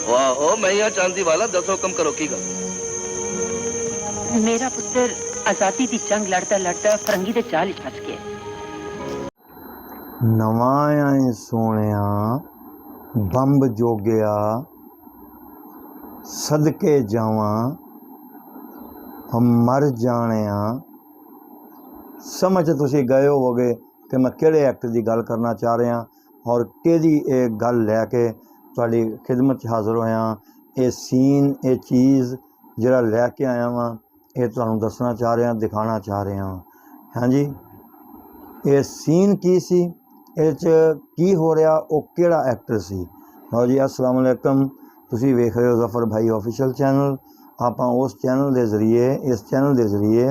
वाह मैं यहाँ चांदी वाला 10 हुक्म करो की गल। मेरा पुत्र आजादी दी जंग लड़ता लड़ता फरंगी दे जाल च फस गया। नवां आए सोनिया बंब जोगिया सदके जावां हम मर जाने समझ तुसी गए होवोगे कि मैं किहड़े एक्ट की गल करना चाह रहा और किहदी ये गल लैके तुहाडी खिदमत हाज़र होया। ये सीन ये चीज़ जिहड़ा लैके आया वां ये तुहानूं दसना चाह रहा दिखाना चाह रहा हाँ जी। ये सीन की सी ये की हो रहा वो किहड़ा एक्टर सी। लो जी अस्सलाम वालेकुम तुसी वेख रहे हो ज़फ़र भाई ऑफिशियल चैनल। आप उस चैनल के जरिए इस चैनल के जरिए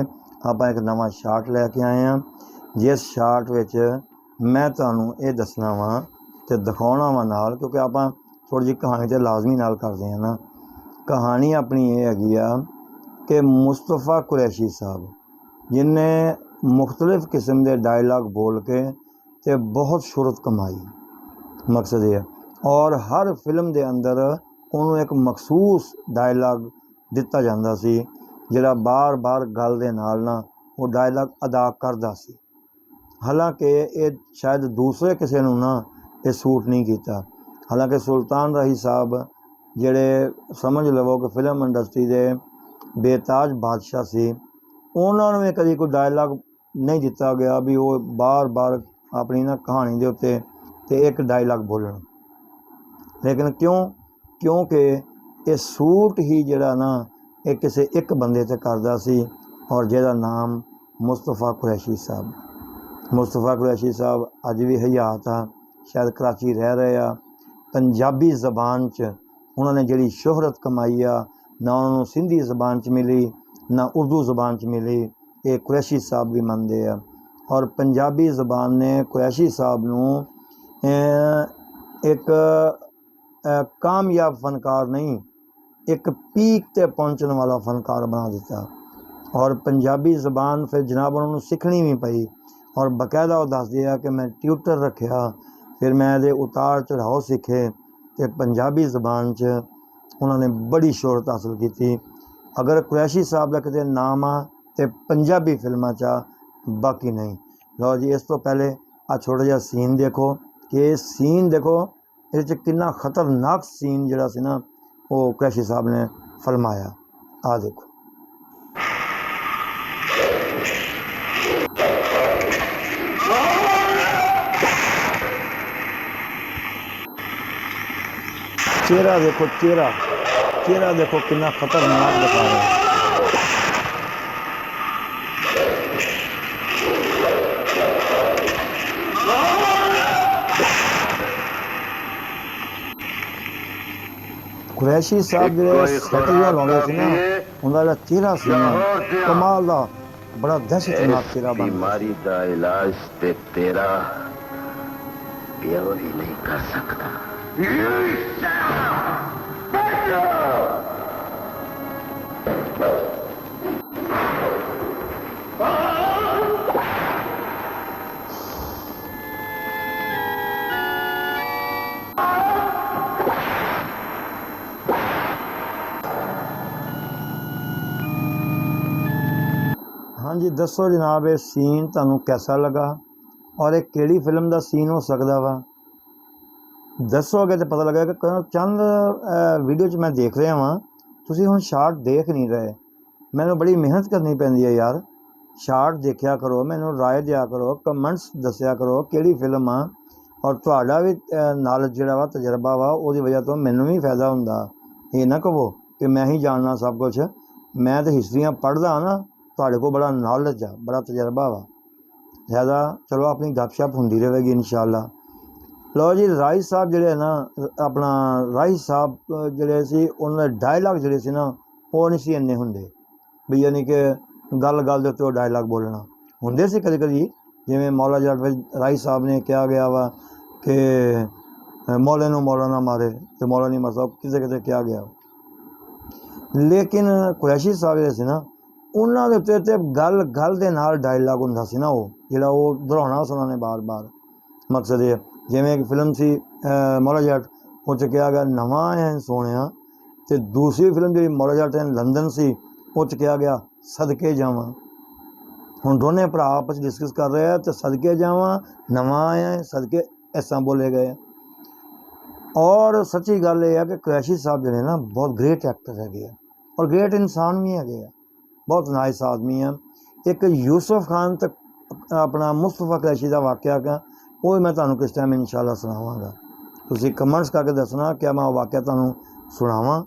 आप एक नवा शार्ट लैके आए हैं जिस शार्ट विच मैं तुहानूं ये दसना वा ते दिखाउणा वा नाल क्योंकि आप थोड़ी जी कहानी तो लाजमी नाल करते हैं ना। कहानी अपनी ये हैगी आ कि मुस्तफा कुरैशी साहब जिन्हें मुख्तलिफ किस्म के डायलॉग बोल के ते बहुत शोहरत कमाई। मकसद ये और हर फिल्म के अंदर उन्होंने एक मखसूस डायलॉग दिता जाता सी जिहड़ा बार बार गल दे नाल ना वो डायलॉग अदा करदा सी। हालांकि ये शायद दूसरे किसी नूं ना ये सूट नहीं किया। हालांकि सुल्तान राही साहब जिहड़े समझ लवो कि फिल्म इंडस्ट्री के बेताज बादशाह सी उन्होंने भी कभी कोई डायलॉग नहीं दिता गया भी वो बार बार अपनी ना कहानी के उत्ते ते एक डायलॉग बोलन। लेकिन क्योंकि ये सूट ही जिहड़ा ना ये किसी एक बंदे ते करदा सी और जिहदा नाम मुस्तफा कुरैशी साहब। मुस्तफा कुरैशी साहब अज भी हयात आ शायद कराची रह रहे आ। पंजाबी ज़बान च उन्होंने जिहड़ी शोहरत कमाई आ ना उन्होंने सिंधी ज़बान च मिली ना उर्दू ज़बान च मिली। ये कुरैशी साहब भी मनते हैं और पंजाबी ज़बान ने कुरैशी साहब नूं एक कामयाब फनकार नहीं एक पीक ते पहुँचने वाला फनकार बना दिता। और पंजाबी ज़बान फिर जनाब उन्होंने सीखनी भी पई और बाकायदा दस दिया कि मैं ट्यूटर रखा फिर मैं ये उतार चढ़ाव सीखे तो पंजाबी ज़बान च उन्होंने बड़ी शोहरत हासिल की। अगर कुरैशी साहब का कितने नाम आ तो पंजाबी फिल्मां चा बाकी नहीं। लो जी इस तो पहले आ छोटा जहा सीन देखो कि सीन देखो इस कितना खतरनाक सीन जिहड़ा सी ना वो कुरैशी साहब ने फरमाया। आ देखो चेहरा देखो चेहरा देखो कितना खतरनाक दिखा रहा है। कुरैशी साहब जो शक्लियां लाउंदे सी ना उनका जो चेहरा सी ना कमाल दा बड़ा दहशतनाक चेहरा बन बीमारी का इलाज ते तेरा प्यो ही नहीं कर सकता। हाँ जी दसो जनाब ये सीन तुहानू कैसा लगा और ये केड़ी फिल्म का सीन हो सकता वा दसोगे तो पता लगेगा कि चंद वीडियो च मैं देख रहा वां तुसीं हुण शार्ट देख नहीं रहे। मैनू बड़ी मेहनत करनी पैंदी है यार। शार्ट देखा करो मैनू राय दिया करो कमेंट्स दसिया करो केड़ी फिल्म आ और तुहाडा भी नॉलेज जिहड़ा वा तजर्बा वा उहदी वजह तो मैनू भी फायदा हुंदा। ये ना कहो कि मैं ही जानना सब कुछ। मैं तो हिस्ट्रियाँ पढ़दा ना तुहाडे कोल बड़ा नॉलेज आ बड़ा तजर्बा वा ज़्यादा चलो अपनी गपशप होंदी रहेगी इंशाअल्लाह। लो जी राही साहब जिहड़े ना अपना राही साहब जिहड़े सी उन्होंने डायलॉग जिहड़े सी ना वो नहीं सी इन्ने हुंदे भी यानी कि गल गल दे उत्ते डायलॉग बोलना हुंदे सी कदी कदी जिवें मौला जट विच राही साहब ने कहा गया वा कि मौले नूं मौला ना मारे तो मौला नहीं मरदा किते किते कहा गया। लेकिन कुरैशी साहब जिहड़े सी ना उन्होंने उत्ते ते गल गल दे नाल डायलॉग हुंदा सी ना वो जिहड़ा वो दोहराउणा सी उन्होंने बार बार। मकसद ये जिवें एक फिल्म सी मौला जट ਉਹ 'ਚ ਕਿਹਾ ਗਿਆ ਨਵਾਂ ਆਇਆ ਸੋਹਣਿਆ, ਤੇ ਦੂਸਰੀ ਫਿਲਮ ਜਿਹੜੀ ਮੌਲਾ ਟੈਨ ਲੰਦਨ ਸੀ ਉਹ 'ਚ ਕਿਹਾ ਗਿਆ ਸਦਕੇ ਜਾਵਾਂ। ਹੁਣ ਦੋਨੇ ਭਰਾ ਆਪਸ ਡਿਸਕਸ ਕਰ ਰਹੇ ਆ, ਤੇ ਸਦਕੇ ਜਾਵਾਂ ਨਵਾਂ ਆਇਆ ਹੈ, ਸਦਕੇ ਇਸ ਤਰ੍ਹਾਂ ਬੋਲੇ ਗਏ। ਔਰ ਸੱਚੀ ਗੱਲ ਇਹ ਆ ਕਿ ਕੁਰੈਸ਼ੀ ਸਾਹਿਬ ਜਿਹੜੇ ਨਾ ਬਹੁਤ ਗ੍ਰੇਟ ਐਕਟਰ ਹੈਗੇ ਆ, ਔਰ ਗ੍ਰੇਟ ਇਨਸਾਨ ਵੀ ਹੈਗੇ ਆ, ਬਹੁਤ ਨਾਈਸ ਆਦਮੀ ਆ। ਇੱਕ ਯੂਸਫ ਖਾਨ ਤੇ ਆਪਣਾ ਮੁਸਤਫਾ ਕੁਰੈਸ਼ੀ ਦਾ ਵਾਕਿਆ ਗਾ, ਉਹ ਵੀ ਮੈਂ ਤੁਹਾਨੂੰ ਕਿਸ ਟਾਈਮ ਇਨਸ਼ਾਅੱਲਾ ਸੁਣਾਵਾਂਗਾ। ਤੁਸੀਂ ਕਮੈਂਟਸ ਕਰਕੇ ਦੱਸਣਾ ਕਿ ਮੈਂ ਉਹ ਵਾਕਿਆ ਤੁਹਾਨੂੰ ਸੁਣਾਵਾਂ,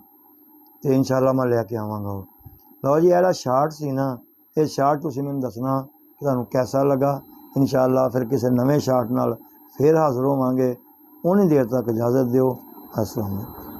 ਤੇ ਇਨਸ਼ਾਅੱਲਾ ਮੈਂ ਲੈ ਕੇ ਆਵਾਂਗਾ। ਲਓ ਜੀ, ਇਹਦਾ ਸ਼ਾਰਟ ਸੀ ਨਾ, ਇਹ ਸ਼ਾਰਟ ਤੁਸੀਂ ਮੈਨੂੰ ਦੱਸਣਾ ਕਿ ਤੁਹਾਨੂੰ ਕੈਸਾ ਲੱਗਾ। ਇਨਸ਼ਾਅੱਲਾ ਫਿਰ ਕਿਸੇ ਨਵੇਂ ਸ਼ਾਰਟ ਨਾਲ ਫਿਰ ਹਾਜ਼ਰ ਹੋਵਾਂਗੇ। ਉਨੀ ਦੇਰ ਤੱਕ ਇਜਾਜ਼ਤ ਦਿਓ। अस्सलाम वालेकुम।